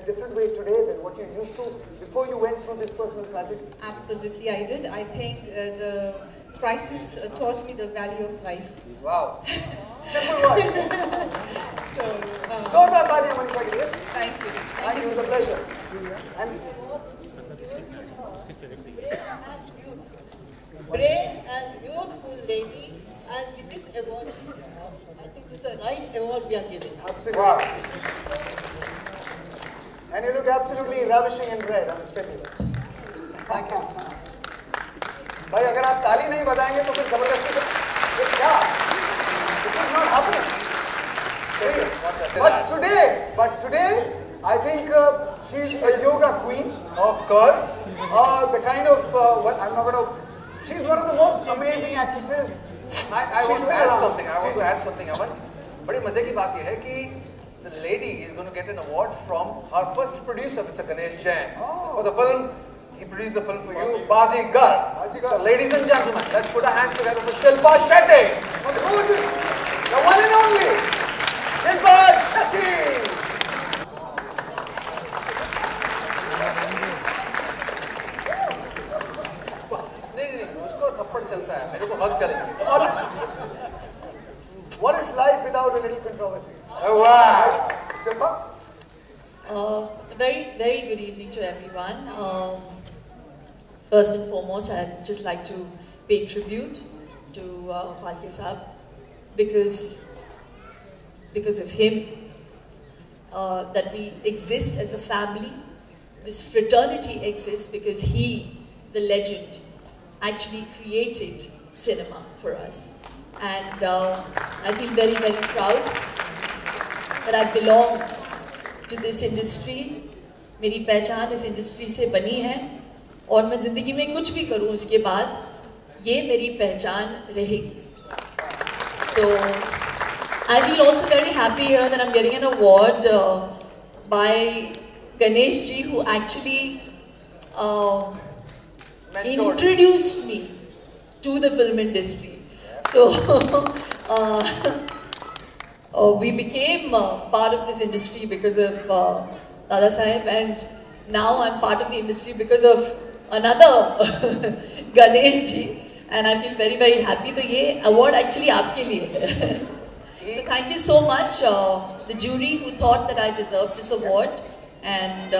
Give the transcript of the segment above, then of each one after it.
different way today than what you used to before you went through this personal tragedy? Absolutely, I did. I think the crisis taught me the value of life. Wow. Simple word. So, Zordar taaliyan Manisha ke liye. Thank you. Thank you. It was a pleasure. And brave and beautiful lady, and with this award, I think this is a right award we are giving. Absolutely. Wow. And you look absolutely ravishing in red. I'm stepping. Thank you. भाई अगर आप ताली नहीं बजाएंगे तो फिर जबरदस्ती ये क्या? This is not happening. But today, I think she's a yoga queen, of course. The kind of I'm not going to. She's one of the most amazing actresses. I want to add something. Aman. बड़ी मजे की बात ये है कि the lady is going to get an award from her first producer, Mr. Ganesh Jain, for the film. He produced the film for you, Bazigar. So, ladies and gentlemen, let's put our hands together for Shilpa Shetty. For the gorgeous, the one and only Shilpa Shetty. नहीं, उसको थप्पड़ चलता है, मेरे को हक चलेगा. What is life without a little controversy? Oh, wow. Shilpa? Very, very good evening to everyone. First and foremost, I'd just like to pay tribute to Phalke Saab because of him that we exist as a family. This fraternity exists because he, the legend, actually created cinema for us. And I feel very, very proud that I belong to this industry. मेरी पहचान इस industry से बनी है और मैं ज़िंदगी में कुछ भी करूँ उसके बाद ये मेरी पहचान रहेगी. तो I feel also very happy here that I'm getting an award by Ganesh ji, who actually introduced me to the film industry. So we became part of this industry because of Dada Saheb, and now I'm part of the industry because of another Ganesh ji, and I feel very, very happy. So ये award actually आपके लिए है. So thank you so much, the jury who thought that I deserved this award, and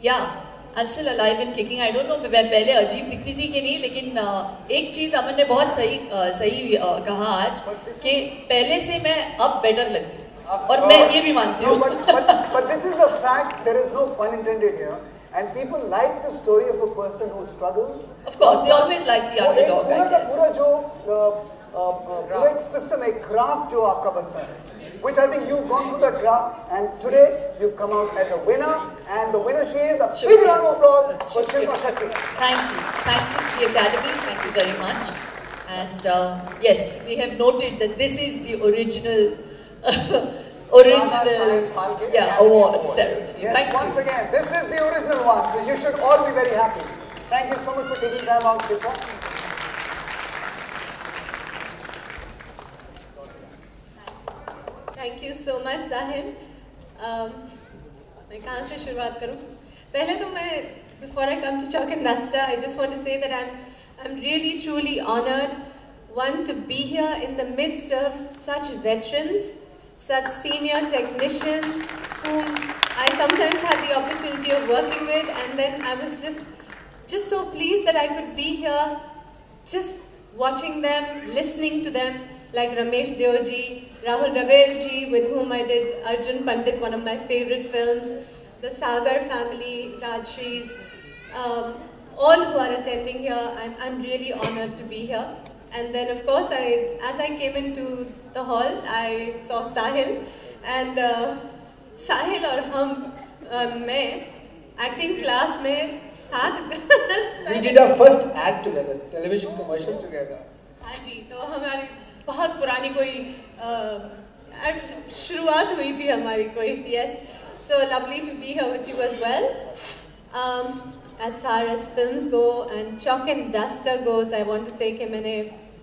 yeah, I'm still alive and kicking. I don't know मैं पहले अजीब दिखती थी कि नहीं, लेकिन एक चीज़ अमन ने बहुत सही कहा आज कि पहले से मैं अब better लगती हूँ. और मैं ये भी मानती हूँ. But this is a fact. There is no pun intended here. And people like the story of a person who struggles. Of course, they always like the underdog. पूरा जो पूरा एक system, एक craft जो आपका बनता है, which I think you've gone through that craft, and today you've come out as a winner, and the winner she is. A big round of applause for Shilpa Shetty. Thank you to the Academy. Thank you very much. And yes, we have noted that this is the original award ceremony. Yes, once again, this is the original one, so you should all be very happy. Thank you so much for taking time out, Shilpa. Thank you so much, Sahil. मैं कहाँ से शुरुआत करूँ? पहले तो मैं, before I come to Chalk and Duster, I just want to say that I'm really truly honored, one, to be here in the midst of such veterans, such senior technicians whom I sometimes had the opportunity of working with, and then I was just so pleased that I could be here, just watching them, listening to them, like Ramesh Deoji, Rahul Ravel ji, with whom I did Arjun Pandit, one of my favorite films, the Sagar family, Rajshrees, all who are attending here. I'm really honored to be here. And then, of course, as I came into the hall, I saw Sahil, and Sahil और मैं acting class में साथ. We did our first ad together, television commercial together. हाँ जी, तो हमारी बहुत पुरानी कोई शुरुआत हुई थी हमारी कोई. Yes, so lovely to be here with you as well. As far as films go and Chalk and Duster goes, I want to say कि मैंने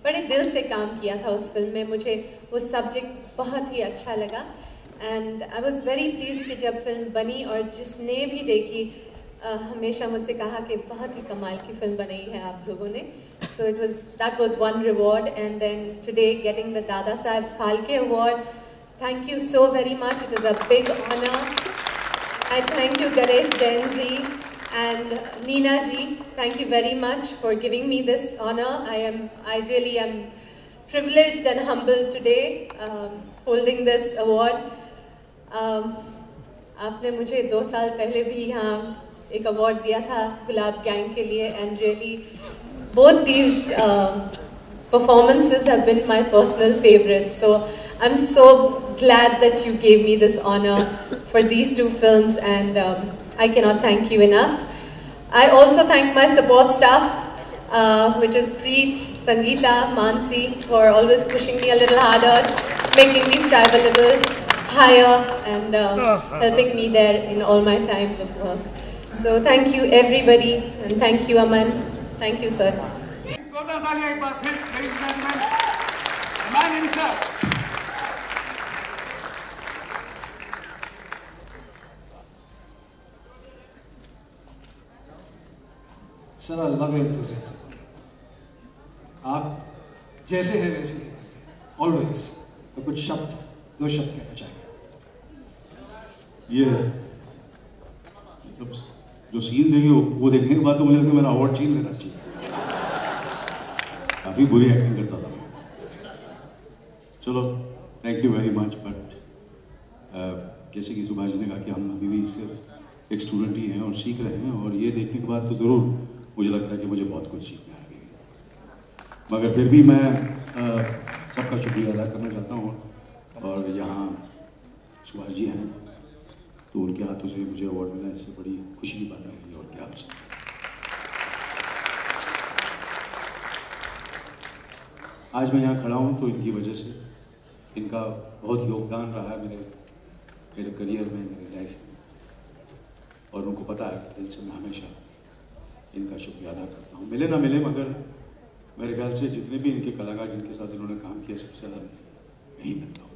बड़े दिल से काम किया था उस फिल्म में. मुझे वो सब्जेक्ट बहुत ही अच्छा लगा. And I was very please कि जब फिल्म बनी और जिसने भी देखी हमेशा मुझसे कहा कि बहुत ही कमाल की फिल्म बनाई है आप लोगों ने. So that was one reward, and then today getting the Dada Saheb Phalke Award. Thank you so very much. It is a big honor. I thank you Ganesh Jain ji and Neena ji. Thank you very much for giving me this honor. I really am privileged and humbled today holding this award. आपने मुझे 2 साल पहले भी यहाँ एक award दिया था गुलाब gang के लिए, and really both these performances have been my personal favorites. So I'm so glad that you gave me this honor for these 2 films, and I cannot thank you enough. I also thank my support staff, which is Preet, Sangeeta, Mansi, for always pushing me a little harder, making me strive a little higher, and helping me there in all my times of work. So thank you everybody, and thank you Aman. Thank you, sir. जोरदार तालियां एक बार फिर, ladies and gentlemen, the man himself. Sir, I love your enthusiasm. आप जैसे हैं वैसे ही, always. तो कुछ शब्द, 2 शब्द कहना चाहिए. ये सब जो सीन देंगे वो देखने के बाद तो मुझे लगता है मेरा अवार्ड छीन लेना चाहिए. काफ़ी बुरी एक्टिंग करता था मैं. चलो, thank you very much. But जैसे कि सुभाष जी ने कहा कि हम अभी भी सिर्फ एक स्टूडेंट ही हैं और सीख रहे हैं, और ये देखने के बाद तो ज़रूर मुझे लगता है कि मुझे बहुत कुछ सीखना है अभी. मगर फिर भी मैं सबका शुक्रिया अदा करना चाहता हूँ. और यहाँ सुभाष जी हैं तो उनके हाथों से मुझे अवार्ड मिला, इससे बड़ी खुशी की बात नहीं है. और क्या आप सकते हैं. आज मैं यहाँ खड़ा हूँ तो इनकी वजह से. इनका बहुत योगदान रहा है मेरे करियर में, मेरे लाइफ में, और उनको पता है कि दिल से मैं हमेशा इनका शुक्रिया अदा करता हूँ. मिले ना मिले, मगर मेरे ख्याल से जितने भी इनके कलाकार जिनके साथ इन्होंने काम किया, सबसे ज़्यादा यही मिलता हूँ.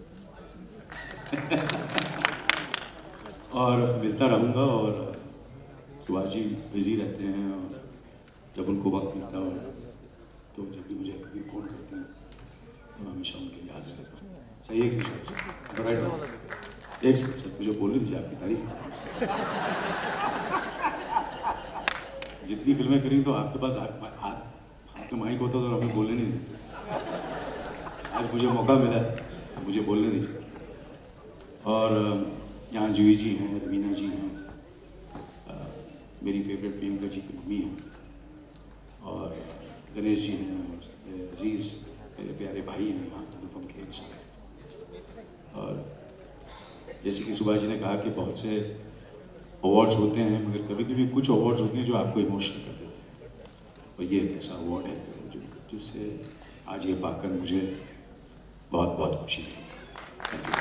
और मिलता रहूँगा. और सुभाष जी बिज़ी रहते हैं, और जब उनको वक्त मिलता है तो जब भी मुझे कभी फ़ोन करते हैं तो मैं हमेशा उनके लिए हाजिर रहता हूँ. सही है कि एक सेकंड सर, मुझे बोलने दीजिए, आपकी तारीफ कर रहा हूँ सर. जितनी फिल्में करी तो आपके पास हाथ में माइक होता तो हमें बोलने नहीं देते थे. आज मुझे मौका मिला तो मुझे बोलने दीजिए. और यहाँ जूही जी हैं, रवीना जी हैं, मेरी फेवरेट प्रियंका जी की मम्मी हैं, और गणेश जी हैं, और अजीज़ मेरे प्यारे भाई हैं यहाँ अनुपम खेल साहब. और जैसे कि सुभाष जी ने कहा कि बहुत से अवार्ड्स होते हैं, मगर कभी कभी कुछ अवार्ड्स होते हैं जो आपको इमोशनल कर देते हैं, और ये एक ऐसा अवार्ड है जिससे आज ये पाकर मुझे बहुत बहुत खुशी हुई. Thank you.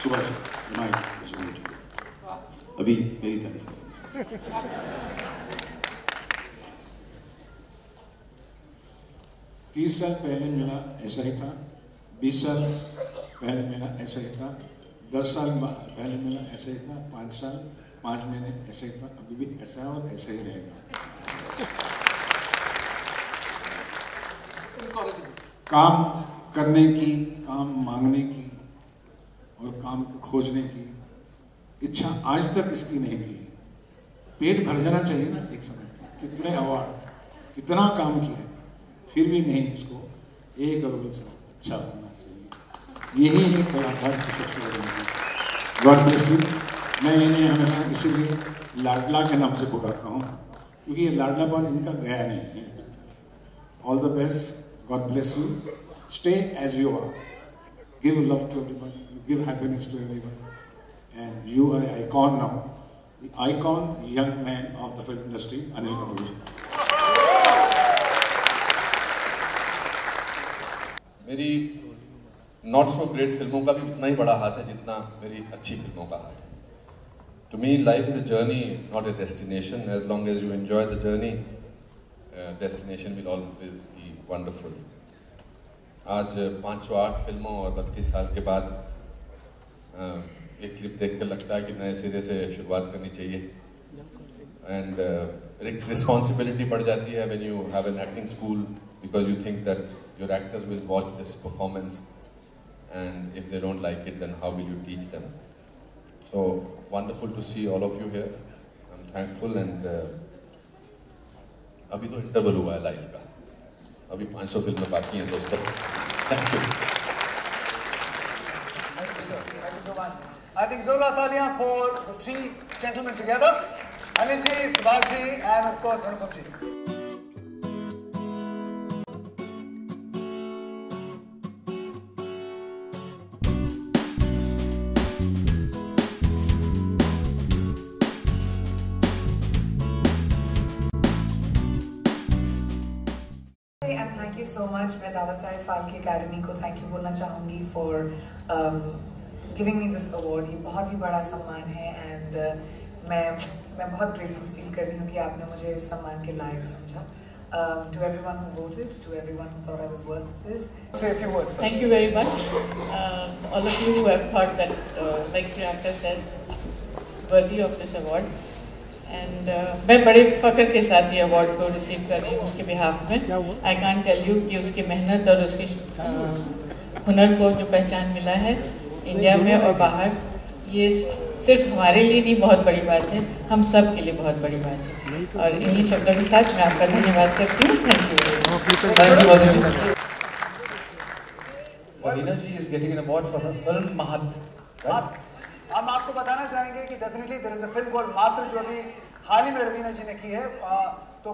सुभाष जी, अभी मेरी तारीफ करेंगे. 30 साल पहले मिला ऐसा ही था, 20 साल पहले मिला ऐसा ही था, 10 साल पहले मिला ऐसा ही था, 5 साल 5 महीने ऐसा ही था, अभी भी ऐसा है और ऐसा ही रहेगा. काम करने की, काम मांगने की और काम को खोजने की इच्छा आज तक इसकी नहीं गई. पेट भर जाना चाहिए ना एक समय पर. कितने अवार्ड, कितना काम किया, फिर भी नहीं, इसको एक रोल से अच्छा होना चाहिए. यही है कलाकार की सबसे बड़ी बात. God bless you. मैं इन्हें हमेशा इसीलिए लाडला के नाम से पुकारता हूँ, क्योंकि ये लाडलापन इनका गया नहीं है. All the best. God bless you. Stay as you are. Give love to everyone. Give happiness to everyone, and you are an icon now, the icon young man of the film industry, Anil Kapoor. मेरी not so great फिल्मों का भी उतना ही बड़ा हाथ है जितना मेरी अच्छी फिल्मों का हाथ है. To me, life is a journey, not a destination. As long as you enjoy the journey, destination will always be wonderful. आज 508 फिल्मों और 32 साल के बाद एक क्लिप देख कर लगता है कि नए सिरे से शुरुआत करनी चाहिए एंड रिस्पॉन्सिबिलिटी बढ़ जाती है when you have an acting school because you think that your actors will watch this performance and if they don't like it then how will you teach them so wonderful to see all of you here I am thankful and अभी तो interval हुआ है life का अभी 500 फिल्में बाकी हैं दोस्तों thank you Thank you so much. I think Zola Talia for the three gentlemen together. Anil ji, Subhash ji, and of course Anupam ji. And thank you so much. मैं Dada Saheb Phalke academy को thank you बोलना चाहूँगी for giving me this award. ये बहुत ही बड़ा सम्मान है and मैं बहुत ग्रेटफुल फील कर रही हूँ कि आपने मुझे इस सम्मान के लायक समझा. To everyone who voted, to everyone who thought I was worth of this. Say a few words first. Thank you very much. All of you who have thought that, like Priyanka said, worthy of this award. And मैं बड़े फ़ख्र के साथ ये award को receive कर रही हूँ उसके बिहाफ में. I can't tell you कि उसकी मेहनत और उसके हुनर को जो पहचान मिला है इंडिया में और बाहर, ये सिर्फ हमारे लिए नहीं बहुत बड़ी बात है, हम सब के लिए बहुत बड़ी बात है. और इन्हीं शब्दों के साथ मैं आपका धन्यवाद करती हूँ. Thank you. Thank you, Madhu ji. Raveena ji is getting an award for her film Mahat. हम आपको बताना चाहेंगे कि definitely there is a film called Maatr जो अभी हाल ही में रवीना जी ने की है, तो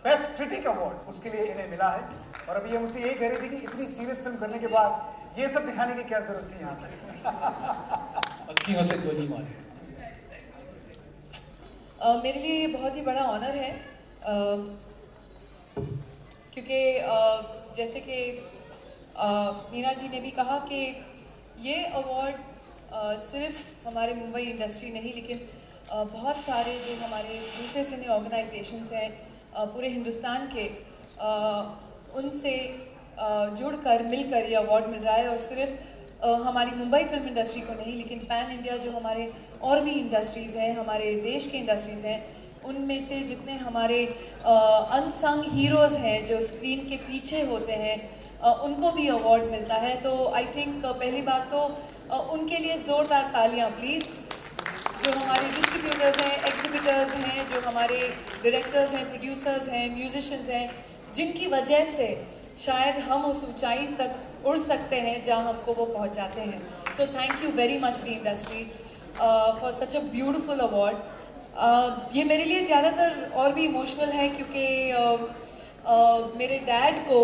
बेस्ट क्रिटिक अवार्ड उसके लिए इन्हें मिला है. और अभी ये मुझसे यही कह रही थी कि इतनी सीरियस फिल्म करने के बाद ये सब दिखाने की क्या जरूरत थी यहाँ पे. अखियों से गोली मार. मेरे लिए ये बहुत ही बड़ा ऑनर है क्योंकि जैसे कि मीना जी ने भी कहा कि ये अवार्ड सिर्फ हमारे मुंबई इंडस्ट्री नहीं लेकिन बहुत सारे जो हमारे दूसरे सिने ऑर्गेनाइजेशंस हैं पूरे हिंदुस्तान के उनसे जुड़कर मिलकर ये अवार्ड मिल रहा है. और सिर्फ हमारी मुंबई फिल्म इंडस्ट्री को नहीं लेकिन पैन इंडिया जो हमारे और भी इंडस्ट्रीज़ हैं, हमारे देश के इंडस्ट्रीज़ हैं, उनमें से जितने हमारे अनसंग हीरोज़ हैं जो स्क्रीन के पीछे होते हैं उनको भी अवार्ड मिलता है. तो आई थिंक पहली बात तो उनके लिए ज़ोरदार तालियां प्लीज़. जो हमारे डिस्ट्रीब्यूटर्स हैं, एग्जिबिटर्स हैं, जो हमारे डायरेक्टर्स हैं, प्रोड्यूसर्स हैं, म्यूजिशियंस हैं, जिनकी वजह से शायद हम उस ऊंचाई तक उड़ सकते हैं जहां हमको वो पहुंचाते हैं. So thank you very much the industry for such a beautiful award. ये मेरे लिए ज़्यादातर और भी इमोशनल है क्योंकि मेरे डैड को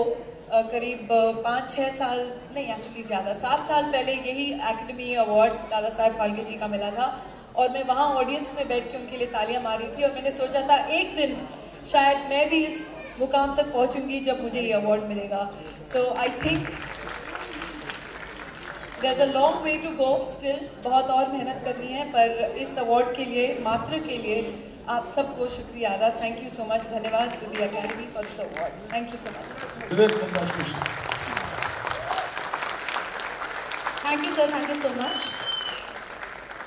करीब 5-6 साल नहीं एक्चुअली ज़्यादा 7 साल पहले यही एकेडमी अवार्ड दादा साहेब फाल्के जी का मिला था और मैं वहाँ ऑडियंस में बैठ के उनके लिए तालियां मारी थी और मैंने सोचा था एक दिन शायद मैं भी इस मुकाम तक पहुँचूंगी जब मुझे ये अवार्ड मिलेगा. So I think there is a long way to go still. बहुत और मेहनत करनी है पर इस अवार्ड के लिए मात्र के लिए आप सबको शुक्रिया अदा. Thank you so much. धन्यवाद to the academy for this award. Thank you so much. Thank you sir. Thank you so much.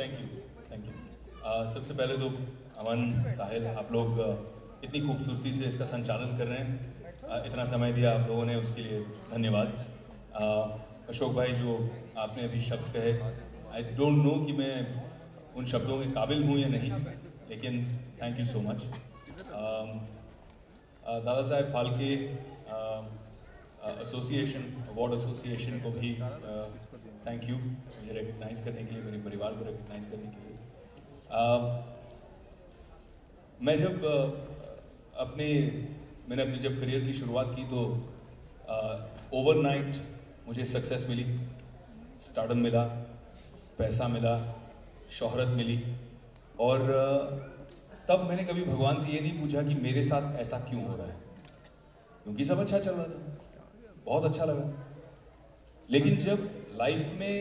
Thank you. सबसे पहले तो अमन, साहिल, आप लोग इतनी खूबसूरती से इसका संचालन कर रहे हैं, इतना समय दिया आप लोगों ने, उसके लिए धन्यवाद. अशोक भाई जो आपने अभी शब्द कहे, आई डोंट नो कि मैं उन शब्दों के काबिल हूँ या नहीं, लेकिन thank you so much. Dada Saheb Phalke association, award association को भी थैंक यू मुझे रिकग्नाइज़ करने के लिए, मेरे परिवार को रिकग्नाइज़ करने के लिए. मैंने अपनी जब करियर की शुरुआत की तो ओवरनाइट मुझे सक्सेस मिली, स्टारडम मिला, पैसा मिला, शोहरत मिली और तब मैंने कभी भगवान से ये नहीं पूछा कि मेरे साथ ऐसा क्यों हो रहा है, क्योंकि सब अच्छा चल रहा था, बहुत अच्छा लगा. लेकिन जब लाइफ में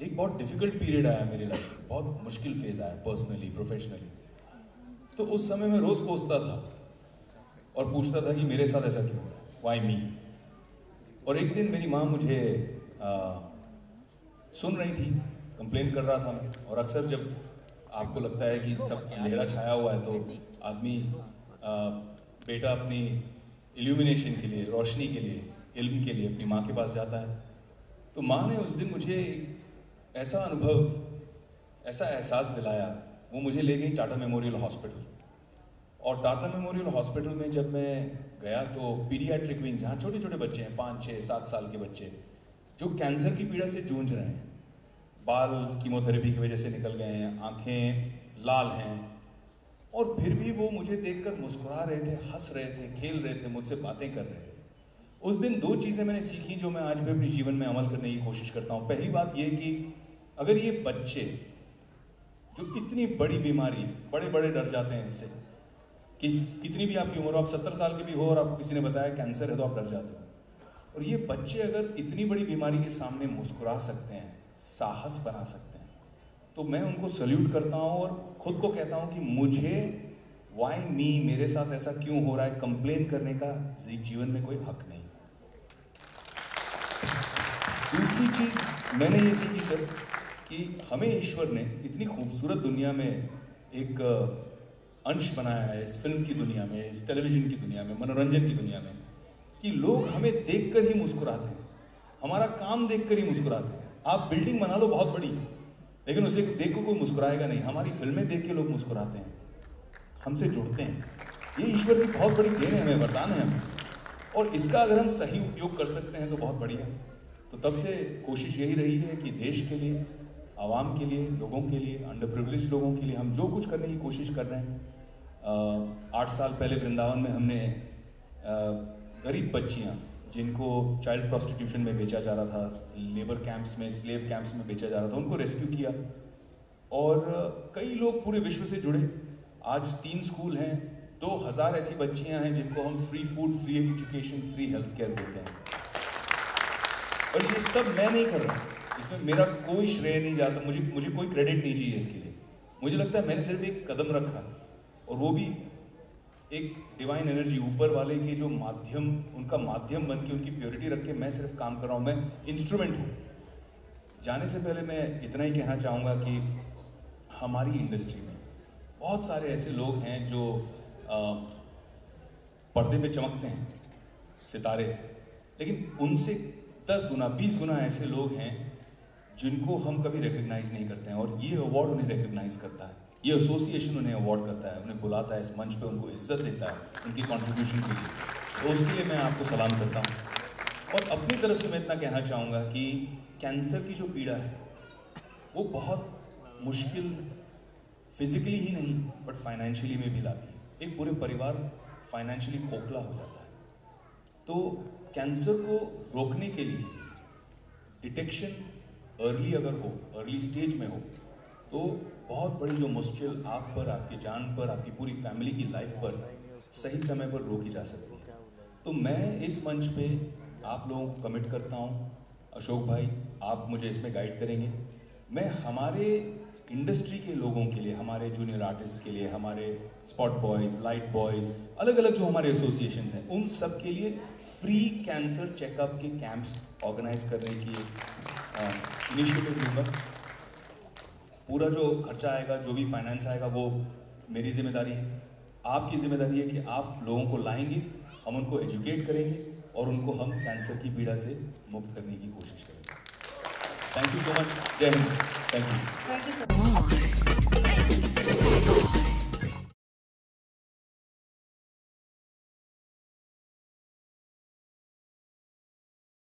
एक बहुत डिफ़िकल्ट पीरियड आया मेरी लाइफ में, बहुत मुश्किल फेज़ आया पर्सनली, प्रोफेशनली, तो उस समय मैं रोज़ कोसता था और पूछता था कि मेरे साथ ऐसा क्यों हो रहा है, वाई मी. और एक दिन मेरी माँ मुझे सुन रही थी, कंप्लेन कर रहा था मैं, और अक्सर जब आपको लगता है कि सब अंधेरा छाया हुआ है तो आदमी बेटा अपनी इल्यूमिनेशन के लिए, रोशनी के लिए, इल्म के लिए अपनी माँ के पास जाता है। तो माँ ने उस दिन मुझे ऐसा अनुभव, ऐसा एहसास दिलाया, वो मुझे ले गई टाटा मेमोरियल हॉस्पिटल। और टाटा मेमोरियल हॉस्पिटल में जब मैं गया तो पीडियाट्रिक विंग, जहाँ छोटे छोटे बच्चे हैं, 5, 6, 7 साल के बच्चे जो कैंसर की पीड़ा से जूझ रहे हैं, बाल कीमोथेरेपी की वजह से निकल गए हैं, आंखें लाल हैं, और फिर भी वो मुझे देखकर मुस्कुरा रहे थे, हंस रहे थे, खेल रहे थे, मुझसे बातें कर रहे थे। उस दिन 2 चीज़ें मैंने सीखी जो मैं आज भी अपने जीवन में अमल करने की कोशिश करता हूँ। पहली बात ये कि अगर ये बच्चे जो इतनी बड़ी बीमारी, बड़े बड़े डर जाते हैं इससे, कि कितनी भी आपकी उम्र हो, आप 70 साल के भी हो और आपको किसी ने बताया कैंसर है तो आप डर जाते हो, और ये बच्चे अगर इतनी बड़ी बीमारी के सामने मुस्कुरा सकते हैं, साहस बना सकते हैं, तो मैं उनको सल्यूट करता हूँ और खुद को कहता हूँ कि मुझे वाई मी, मेरे साथ ऐसा क्यों हो रहा है, कंप्लेन करने का जीवन में कोई हक नहीं। दूसरी चीज़ मैंने ये सीखी सर कि हमें ईश्वर ने इतनी खूबसूरत दुनिया में एक अंश बनाया है, इस फिल्म की दुनिया में, इस टेलीविज़न की दुनिया में, मनोरंजन की दुनिया में, कि लोग हमें देखकर ही मुस्कुराते हैं, हमारा काम देखकर ही मुस्कुराते हैं। आप बिल्डिंग बना लो बहुत बड़ी, लेकिन उसे देख को कोई मुस्कुराएगा नहीं। हमारी फिल्में देख के लोग मुस्कुराते हैं, हमसे जुड़ते हैं। ये ईश्वर की बहुत बड़ी देन है, हमें वरदान है हमें, और इसका अगर हम सही उपयोग कर सकते हैं तो बहुत बढ़िया। तो तब से कोशिश यही रही है कि देश के लिए, आवाम के लिए, लोगों के लिए, अंडर प्रिविलेज लोगों के लिए हम जो कुछ करने की कोशिश कर रहे हैं। 8 साल पहले वृंदावन में हमने गरीब बच्चियाँ जिनको चाइल्ड प्रोस्टिट्यूशन में बेचा जा रहा था, लेबर कैंप्स में, स्लेव कैंप्स में बेचा जा रहा था, उनको रेस्क्यू किया, और कई लोग पूरे विश्व से जुड़े। आज 3 स्कूल हैं, 2000 ऐसी बच्चियां हैं जिनको हम free food, free education, free health care देते हैं। और ये सब मैं नहीं कर रहा, इसमें मेरा कोई श्रेय नहीं जाता, मुझे कोई क्रेडिट नहीं चाहिए इसके लिए। मुझे लगता है मैंने सिर्फ एक कदम रखा, और वो भी एक डिवाइन एनर्जी, ऊपर वाले के जो माध्यम, उनका माध्यम बन के, उनकी प्योरिटी रख के मैं सिर्फ काम कर रहा हूँ, मैं इंस्ट्रूमेंट हूँ। जाने से पहले मैं इतना ही कहना चाहूँगा कि हमारी इंडस्ट्री में बहुत सारे ऐसे लोग हैं जो पर्दे पे चमकते हैं, सितारे, लेकिन उनसे 10 गुना, 20 गुना ऐसे लोग हैं जिनको हम कभी रिकग्नाइज नहीं करते हैं, और ये अवार्ड उन्हें रिकग्नाइज करता है, ये एसोसिएशन उन्हें अवार्ड करता है, उन्हें बुलाता है इस मंच पे, उनको इज्जत देता है उनकी कंट्रीब्यूशन के लिए। तो उसके लिए मैं आपको सलाम करता हूँ। और अपनी तरफ से मैं इतना कहना चाहूँगा कि कैंसर की जो पीड़ा है वो बहुत मुश्किल, फिजिकली ही नहीं बट फाइनेंशियली में भी लाती है। एक पूरे परिवार फाइनेंशियली खोखला हो जाता है। तो कैंसर को रोकने के लिए डिटेक्शन अर्ली अगर हो, अर्ली स्टेज में हो, तो बहुत बड़ी जो मुश्किल आप पर, आपकी जान पर, आपकी पूरी फैमिली की लाइफ पर सही समय पर रोकी जा सकती है। तो मैं इस मंच पे आप लोगों को कमिट करता हूँ। अशोक भाई, आप मुझे इसमें गाइड करेंगे। मैं हमारे इंडस्ट्री के लोगों के लिए, हमारे जूनियर आर्टिस्ट के लिए, हमारे स्पॉट बॉयज़, लाइट बॉयज़, अलग अलग जो हमारे एसोसिएशंस हैं, उन सब के लिए फ्री कैंसर चेकअप के कैंप्स ऑर्गेनाइज करने की इनिशिएटिव लूँगा। पूरा जो खर्चा आएगा, जो भी फाइनेंस आएगा, वो मेरी जिम्मेदारी है। आपकी जिम्मेदारी है कि आप लोगों को लाएंगे, हम उनको एजुकेट करेंगे और उनको हम कैंसर की पीड़ा से मुक्त करने की कोशिश करेंगे। Thank you so much. जय हिंद। Thank you.